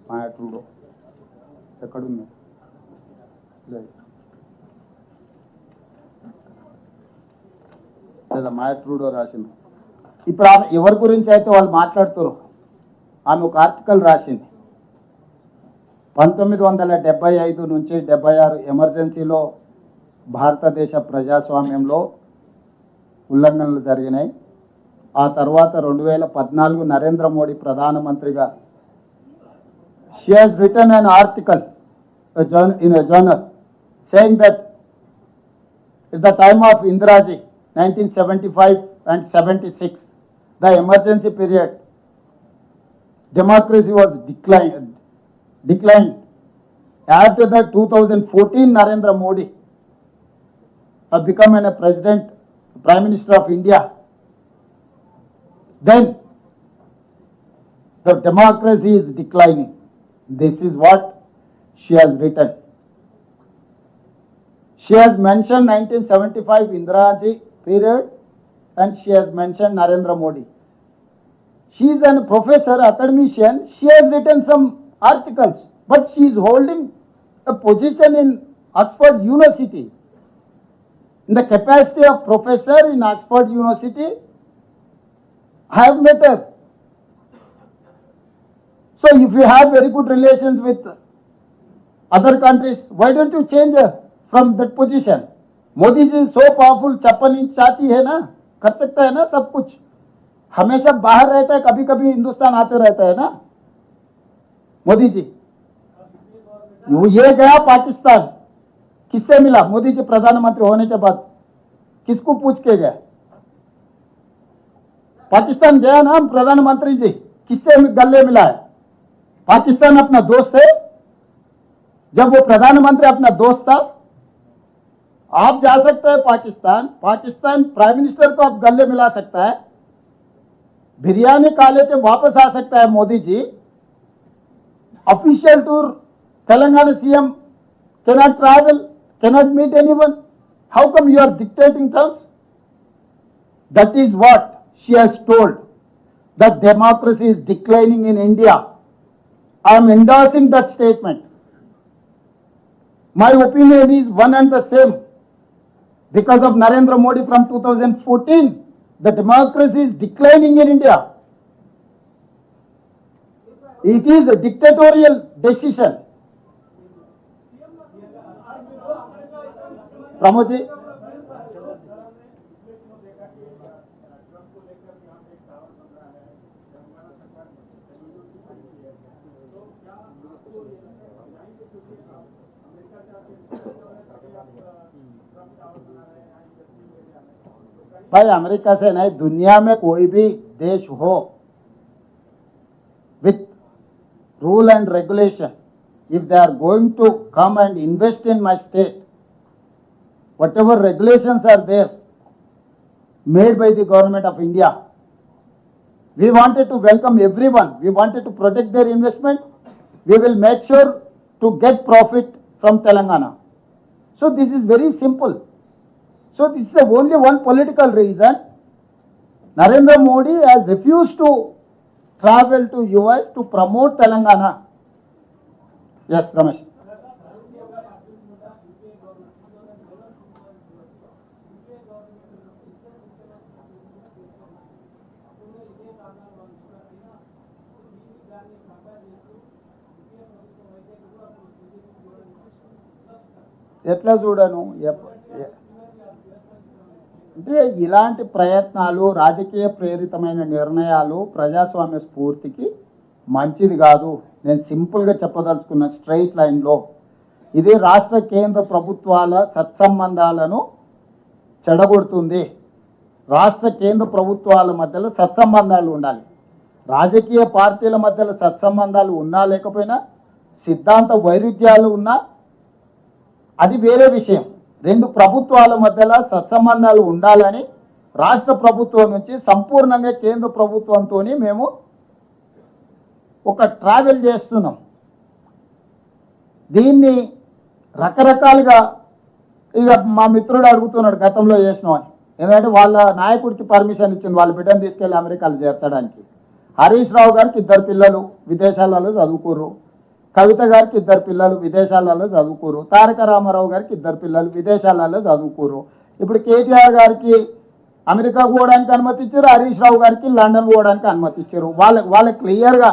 మాయా Trudeau ఎక్కడుంది లేదా మాయా Trudeau రాసింది. ఇప్పుడు ఆమె ఎవరి గురించి అయితే వాళ్ళు మాట్లాడుతారు, ఆమె ఒక ఆర్టికల్ రాసింది. 1975 నుంచి 76 ఎమర్జెన్సీలో భారతదేశ ప్రజాస్వామ్యంలో ఉల్లంఘనలు జరిగినాయి. ఆ తర్వాత 2014 నరేంద్ర మోడీ ప్రధానమంత్రిగా she has written an article in a journal saying that at the time of Indiraji 1975 and 76, the emergency period, democracy was declined. After that 2014 Narendra Modi have become a Prime Minister of India. Then the democracy is declining. This is what she has written. She has mentioned 1975 Indiraji period and she has mentioned Narendra Modi. She is a professor, academician. She has written some articles, but she is holding a position in Oxford University. In the capacity of professor in Oxford University, I have met her. So if you have very good relations with other countries, why don't you change her from that position? Modi ji is so powerful, चप्पन inch चाहती है ना, कर सकता है ना सब कुछ. हमेशा बाहर रहता है, कभी कभी हिंदुस्तान आते रहता है ना मोदी जी. ये गया पाकिस्तान, किससे मिला? मोदी जी प्रधानमंत्री होने के बाद किसको पूछ के गया? पाकिस्तान गया ना प्रधानमंत्री जी, किससे गले मिला है? पाकिस्तान अपना दोस्त है. जब वो प्रधानमंत्री अपना दोस्त था, आप जा सकते हैं पाकिस्तान प्राइम मिनिस्टर को आप गले मिला सकता है, बिरयानी खा लेके वापस आ सकता है Modi ji. Official tour Telangana CM cannot travel, cannot meet anyone. How come you are dictating terms? That is what she has told, that democracy is declining in India. I am endorsing that statement. My opinion is one and the same. Because of Narendra Modi from 2014, the democracy is declining in India. It is a dictatorial decision. Pramod ji. भाई America से नहीं, दुनिया में कोई भी देश हो with rule and regulation, if they are going to come and invest in my state, whatever regulations are there made by the government of India, we wanted to welcome everyone. We wanted to protect their investment. We will make sure to get profit from Telangana. So this is very simple. So this is only one political reason. Narendra Modi has refused to travel to US to promote Telangana. Yes, Ramesh. ఎట్లా చూడను అంటే ఇలాంటి ప్రయత్నాలు, రాజకీయ ప్రేరితమైన నిర్ణయాలు ప్రజాస్వామ్య స్ఫూర్తికి మంచిది కాదు. నేను సింపుల్గా చెప్పదలుచుకున్న స్ట్రైట్ లైన్లో ఇది రాష్ట్ర కేంద్ర ప్రభుత్వాల సత్సంబంధాలను చెడగొడుతుంది. రాష్ట్ర కేంద్ర ప్రభుత్వాల మధ్యలో సత్సంబంధాలు ఉండాలి. రాజకీయ పార్టీల మధ్యలో సత్సంబంధాలు ఉన్నా లేకపోయినా, సిద్ధాంత వైరుధ్యాలు ఉన్నా అది వేరే విషయం. రెండు ప్రభుత్వాల మధ్యలో సత్సంబంధాలు ఉండాలని రాష్ట్ర ప్రభుత్వం నుంచి సంపూర్ణంగా కేంద్ర ప్రభుత్వంతో మేము ఒక ట్రావెల్ చేస్తున్నాం. దీన్ని రకరకాలుగా ఇక మా మిత్రుడు అడుగుతున్నాడు గతంలో చేసినామని, ఎందుకంటే వాళ్ళ నాయకుడికి పర్మిషన్ ఇచ్చింది వాళ్ళ బిడ్డను తీసుకెళ్ళి అమెరికాలో చేర్చడానికి. హరీష్ రావు గారికి 2 పిల్లలు విదేశాలలో చదువుకోరు. కవిత గారికి 2 పిల్లలు విదేశాలలో చదువుకోరు, తారక రామారావు గారికి 2 పిల్లలు విదేశాలలో చదువుకోరు. ఇప్పుడు కేటీఆర్ గారికి అమెరికా పోవడానికి అనుమతి ఇచ్చారు, హరీష్ రావు గారికి లండన్ పోవడానికి అనుమతి ఇచ్చారు. వాళ్ళ క్లియర్గా